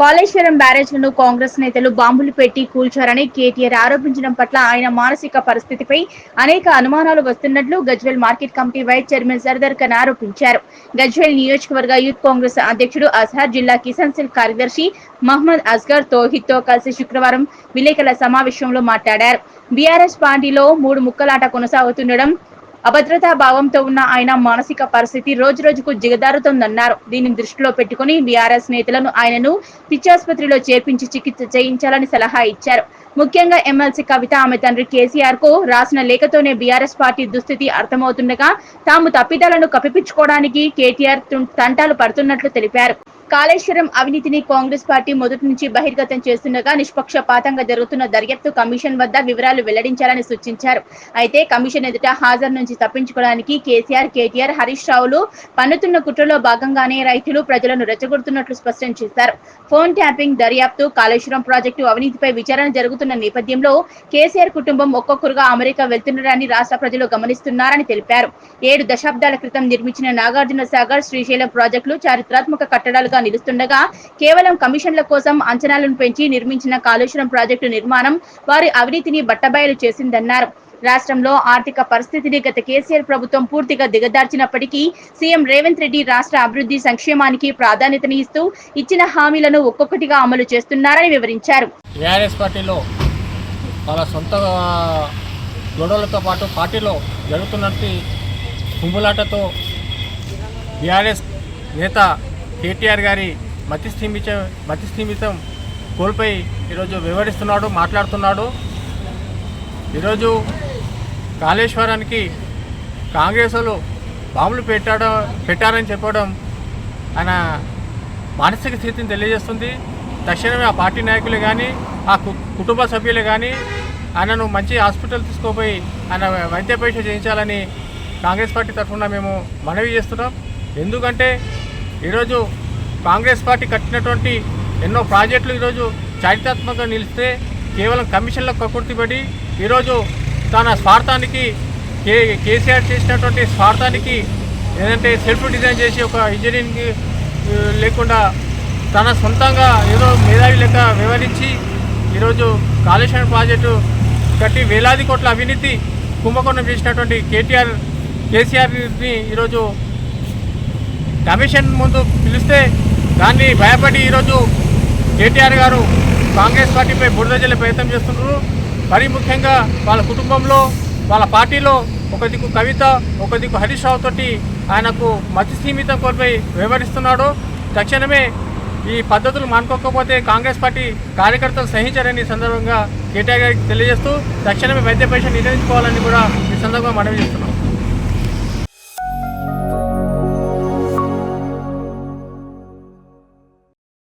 కాళేశ్వరం బ్యారేజ్లను కాంగ్రెస్ నేతలు బాంబులు పెట్టి కూల్చారని కేటీఆర్ ఆరోపించడం పట్ల ఆయన మానసిక పరిస్థితిపై అనేక అనుమానాలు వస్తున్నట్లు Gajwel market committee vice chairman Sardar Khan ఆరోపించారు. గజ్వేల్ నియోజకవర్గ యూత్ కాంగ్రెస్ అధ్యక్షుడు అజహర్, జిల్లా కిసాన్ సెల్ కార్యదర్శి మహ్మద్ అస్గర్ తౌహీద్ తో కలిసి శుక్రవారం విలేకరుల సమావేశంలో మాట్లాడారు. బీఆర్ఎస్ పార్టీలో మూడు ముక్కలాట కొనసాగుతుండడం, అభద్రతా భావంతో ఉన్న ఆయన మానసిక పరిస్థితి రోజు రోజుకు దిగజారుతోందన్నారు. దీనిని దృష్టిలో పెట్టుకుని బీఆర్ఎస్ నేతలను ఆయనను పిచ్చాసుపత్రిలో చేర్పించి చికిత్స చేయించాలని సలహా ఇచ్చారు. ముఖ్యంగా ఎమ్మెల్సీ కవిత ఆమె తండ్రి కేసీఆర్ కు రాసిన లేఖతోనే బీఆర్ఎస్ పార్టీ దుస్థితి అర్థమవుతుండగా తాము తప్పిదాలను కప్పిపుచ్చుకోవడానికి కేటీఆర్ తంటాలు పడుతున్నట్లు తెలిపారు. కాళేశ్వరం అవినీతిని కాంగ్రెస్ పార్టీ మొదటి నుంచి బహిర్గతం చేస్తుండగా నిష్పక్షపాతంగా జరుగుతున్న దర్యాప్తు కమిషన్ వద్ద వివరాలు వెల్లడించాలని సూచించారు. అయితే కమిషన్ ఎదుట హాజరు నుంచి తప్పించుకోవడానికి కేటీఆర్, హరీష్ రావులు పన్నుతున్న కుట్రలో భాగంగానే రైతులు, ప్రజలను రెచ్చగొడుతున్నట్లు స్పష్టం చేశారు. ఫోన్ ట్యాపింగ్ దర్యాప్తు, కాళేశ్వరం ప్రాజెక్టు అవినీతిపై విచారణ జరుగుతున్న నేపథ్యంలో కేసీఆర్ కుటుంబం ఒక్కొక్కరుగా అమెరికా వెళ్తున్నారని రాష్ట్ర ప్రజలు గమనిస్తున్నారని తెలిపారు. 7 దశాబ్దాల క్రితం నిర్మించిన నాగార్జున సాగర్, శ్రీశైలం ప్రాజెక్టులు చారిత్రాత్మక కట్టడాలుగా నిలుస్తుండగా కేవలం కమిషన్ల కోసం అంచనాలను పెంచి నిర్మించిన కాళేశ్వరం ప్రాజెక్టు నిర్మాణం వారి అవినీతిని బట్టబయలు చేసిందన్నారు. రాష్ట్రంలో ఆర్థిక పరిస్థితిని గత కేసీఆర్ ప్రభుత్వం పూర్తిగా దిగజార్చినప్పటికీ సీఎం రేవంత్ రెడ్డి రాష్ట్ర అభివృద్ధి, సంక్షేమానికి ప్రాధాన్యతని ఇస్తూ ఇచ్చిన హామీలను ఒక్కొక్కటిగా అమలు చేస్తున్నారని వివరించారు. బీఆర్ఎస్ పార్టీలో వాళ్ళ సొంత గొడవలతో పాటు పార్టీలో జరుగుతున్నట్టు కుంభలాటతో బీఆర్ఎస్ నేత కేటీఆర్ గారి మతిస్థిమితం కోల్పోయి ఈరోజు వివరిస్తున్నాడు, మాట్లాడుతున్నాడు. ఈరోజు కాళేశ్వరానికి కాంగ్రెస్ వాళ్ళు బాంబులు పెట్టారని చెప్పడం ఆయన మానసిక స్థితిని తెలియజేస్తుంది. తక్షణమే ఆ పార్టీ నాయకులే కానీ, ఆ కుటుంబ సభ్యులే కానీ ఆయనను మంచి హాస్పిటల్ తీసుకోపోయి ఆయన వైద్య పరీక్ష చేయించాలని కాంగ్రెస్ పార్టీ తరఫున మేము మనవి చేస్తున్నాం. ఎందుకంటే ఈరోజు కాంగ్రెస్ పార్టీ కట్టినటువంటి ఎన్నో ప్రాజెక్టులు ఈరోజు చారిత్రాత్మకంగా నిలిస్తే కేవలం కమిషన్లకు కక్కుర్తిపడి ఈరోజు తన స్వార్థానికి కేసీఆర్ చేసినటువంటి స్వార్థానికి ఏదంటే సెల్ఫ్ డిజైన్ చేసి ఒక ఇంజనీరింగ్ లేకుండా తన సొంతంగా ఏదో మేధావి లెక్క వివరించి ఈరోజు కాళేశ్వరం ప్రాజెక్టు కట్టి వేలాది కోట్ల అవినీతి కుంభకోణం చేసినటువంటి కేసీఆర్ని ఈరోజు కమిషన్ ముందు పిలిస్తే దాన్ని భయపడి ఈరోజు కేటీఆర్ గారు కాంగ్రెస్ పార్టీపై బురద జల్లే ప్రయత్నం చేస్తున్నారు. మరీ ముఖ్యంగా వాళ్ళ కుటుంబంలో, వాళ్ళ పార్టీలో ఒక దిక్కు కవిత, ఒక దిక్కు హరీష్ రావు తోటి ఆయనకు మతిస్థిమితం కోల్పోయి వివరిస్తున్నాడు. తక్షణమే ఈ పద్ధతులు మానుకోకపోతే కాంగ్రెస్ పార్టీ కార్యకర్తలు సహించారని సందర్భంగా కేటీఆర్ గారికి తెలియజేస్తూ తక్షణమే వైద్య పరీక్ష నిర్వహించుకోవాలని కూడా ఈ సందర్భంగా మనవి చేస్తున్నాం.